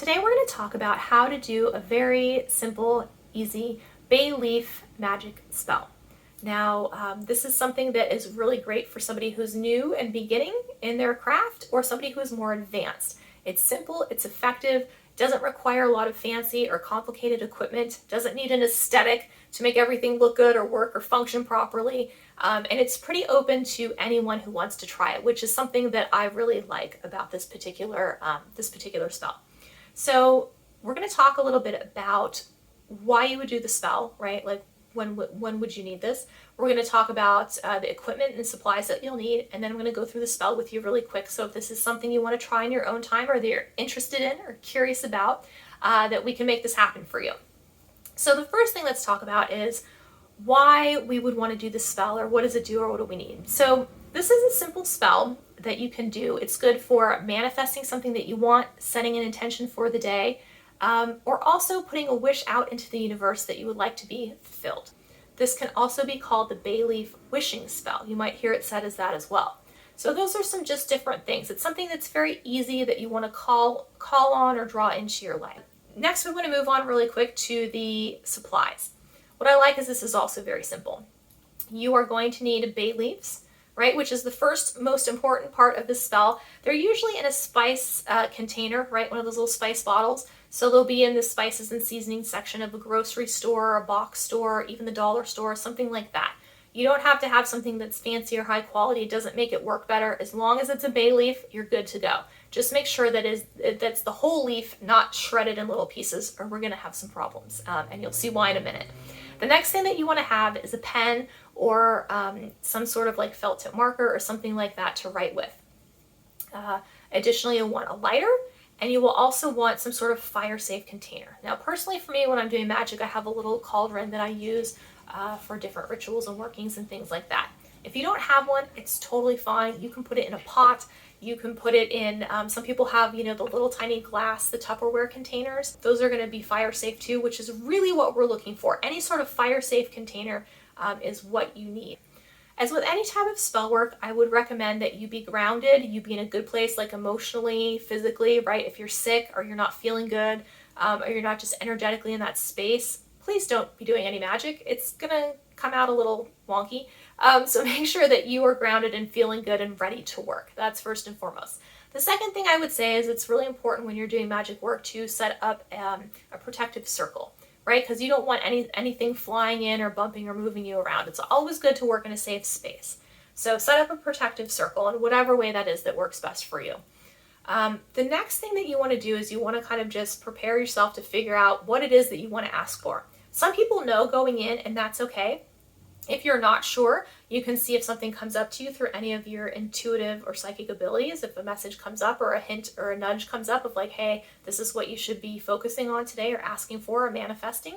Today we're going to talk about how to do a very simple, easy bay leaf magic spell. Now, this is something that is really great for somebody who's new and beginning in their craft or somebody who is more advanced. It's simple, it's effective, doesn't require a lot of fancy or complicated equipment, doesn't need an aesthetic to make everything look good or work or function properly, and it's pretty open to anyone who wants to try it, which is something that I really like about this particular spell. So we're going to talk a little bit about why you would do the spell, right? Like when would you need this? We're going to talk about the equipment and supplies that you'll need, and then I'm going to go through the spell with you really quick. So if this is something you want to try in your own time or that you're interested in or curious about, that we can make this happen for you. So the first thing let's talk about is why we would want to do this spell, or what does it do, or what do we need? So this is a simple spell that you can do. It's good for manifesting something that you want, setting an intention for the day, or also putting a wish out into the universe that you would like to be fulfilled. This can also be called the bay leaf wishing spell. You might hear it said as that as well. So those are some just different things. It's something that's very easy that you want to call on or draw into your life. Next, we want to move on really quick to the supplies. What I like is this is also very simple. You are going to need bay leaves, right, which is the first most important part of the spell. They're usually in a spice container, right, one of those little spice bottles. So they'll be in the spices and seasoning section of a grocery store, a box store, even the dollar store, something like that. You don't have to have something that's fancy or high quality. It doesn't make it work better. As long as it's a bay leaf, you're good to go. Just make sure that's the whole leaf, not shredded in little pieces, or we're going to have some problems, and you'll see why in a minute. The next thing that you want to have is a pen or some sort of like felt tip marker or something like that to write with. Additionally, you'll want a lighter, and you will also want some sort of fire-safe container. Now, personally for me, when I'm doing magic, I have a little cauldron that I use for different rituals and workings and things like that. If you don't have one, it's totally fine. You can put it in a pot. You can put it in, some people have, the little tiny glass, the Tupperware containers. Those are going to be fire safe too, which is really what we're looking for. Any sort of fire safe container is what you need. As with any type of spell work, I would recommend that you be grounded, you be in a good place, like emotionally, physically, right? If you're sick or you're not feeling good, or you're not just energetically in that space, please don't be doing any magic. It's going to come out a little wonky. So make sure that you are grounded and feeling good and ready to work. That's first and foremost. The second thing I would say is it's really important when you're doing magic work to set up a protective circle, right? Because you don't want anything flying in or bumping or moving you around. It's always good to work in a safe space. So set up a protective circle in whatever way that is that works best for you. The next thing that you want to do is you want to kind of just prepare yourself to figure out what it is that you want to ask for. Some people know going in, and that's okay. If you're not sure, you can see if something comes up to you through any of your intuitive or psychic abilities. If a message comes up or a hint or a nudge comes up of like, hey, this is what you should be focusing on today or asking for or manifesting.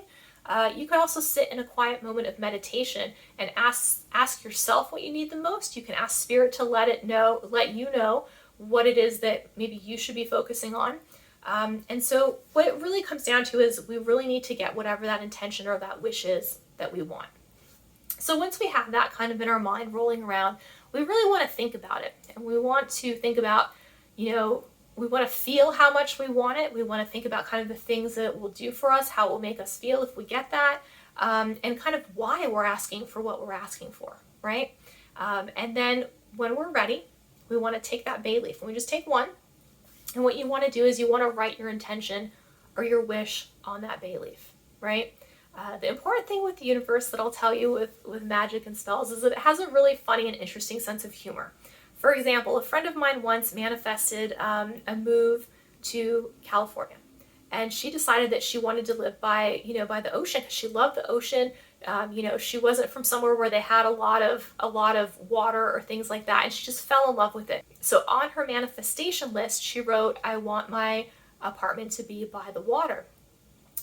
You can also sit in a quiet moment of meditation and ask yourself what you need the most. You can ask Spirit to let you know what it is that maybe you should be focusing on. And so what it really comes down to is we really need to get whatever that intention or that wish is that we want. So once we have that kind of in our mind rolling around, we really want to think about it. And we want to think about, we want to feel how much we want it. We want to think about kind of the things that it will do for us, how it will make us feel if we get that, and kind of why we're asking for what we're asking for, right? And then when we're ready, we want to take that bay leaf, and we just take one. And what you want to do is you want to write your intention or your wish on that bay leaf, right? The important thing with the universe that I'll tell you with magic and spells is that it has a really funny and interesting sense of humor. For example, a friend of mine once manifested a move to California, and she decided that she wanted to live by the ocean because she loved the ocean. She wasn't from somewhere where they had a lot of water or things like that, and she just fell in love with it. So on her manifestation list, she wrote, "I want my apartment to be by the water."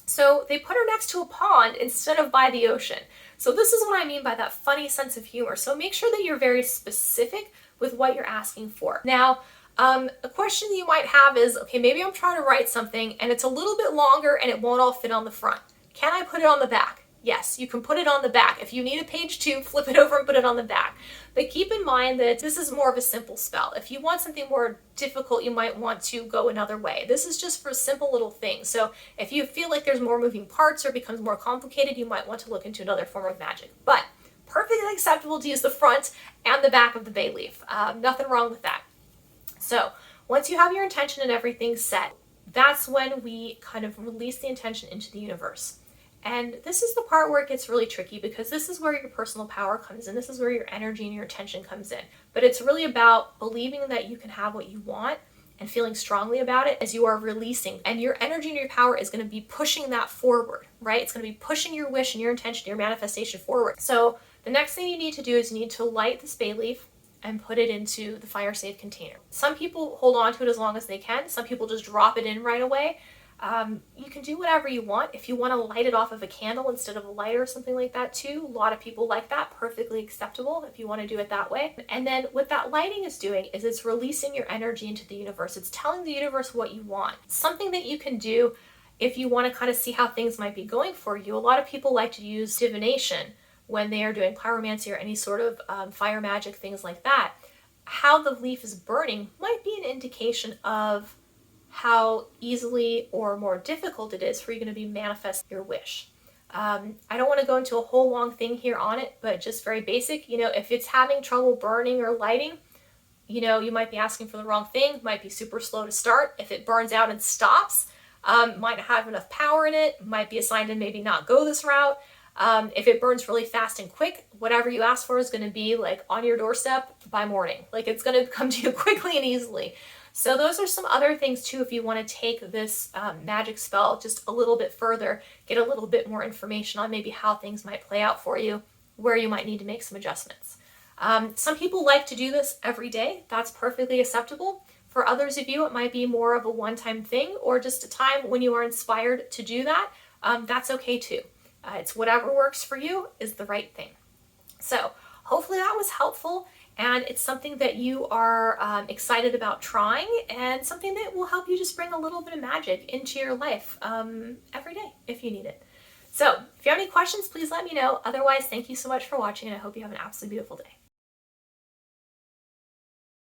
So they put her next to a pond instead of by the ocean. So this is what I mean by that funny sense of humor. So make sure that you're very specific with what you're asking for. Now, a question you might have is, okay, maybe I'm trying to write something and it's a little bit longer and it won't all fit on the front. Can I put it on the back? Yes, you can put it on the back. If you need a page 2, flip it over and put it on the back. But keep in mind that this is more of a simple spell. If you want something more difficult, you might want to go another way. This is just for simple little things. So if you feel like there's more moving parts or becomes more complicated, you might want to look into another form of magic. But perfectly acceptable to use the front and the back of the bay leaf. Nothing wrong with that. So once you have your intention and everything set, that's when we kind of release the intention into the universe. And this is the part where it gets really tricky, because this is where your personal power comes in. This is where your energy and your attention comes in. But it's really about believing that you can have what you want and feeling strongly about it as you are releasing. And your energy and your power is going to be pushing that forward, right? It's going to be pushing your wish and your intention, your manifestation forward. So the next thing you need to do is you need to light this bay leaf and put it into the fire safe container. Some people hold on to it as long as they can. Some people just drop it in right away. You can do whatever you want. If you want to light it off of a candle instead of a lighter or something like that too, a lot of people like that, perfectly acceptable if you want to do it that way. And then what that lighting is doing is it's releasing your energy into the universe. It's telling the universe what you want. Something that you can do if you want to kind of see how things might be going for you. A lot of people like to use divination when they are doing pyromancy or any sort of fire magic, things like that. How the leaf is burning might be an indication of how easily or more difficult it is for you going to be manifest your wish. I don't want to go into a whole long thing here on it, but just very basic. If it's having trouble burning or lighting, you might be asking for the wrong thing, might be super slow to start. If it burns out and stops, might not have enough power in it, might be a sign to maybe not go this route. If it burns really fast and quick, whatever you ask for is going to be like on your doorstep by morning. Like it's going to come to you quickly and easily. So those are some other things too if you want to take this magic spell just a little bit further, get a little bit more information on maybe how things might play out for you, where you might need to make some adjustments. Some people like to do this every day. That's perfectly acceptable. For others of you, it might be more of a one-time thing or just a time when you are inspired to do that. That's okay too. It's whatever works for you is the right thing. So hopefully that was helpful. And it's something that you are excited about trying, and something that will help you just bring a little bit of magic into your life every day if you need it. So if you have any questions, please let me know. Otherwise, thank you so much for watching, and I hope you have an absolutely beautiful day.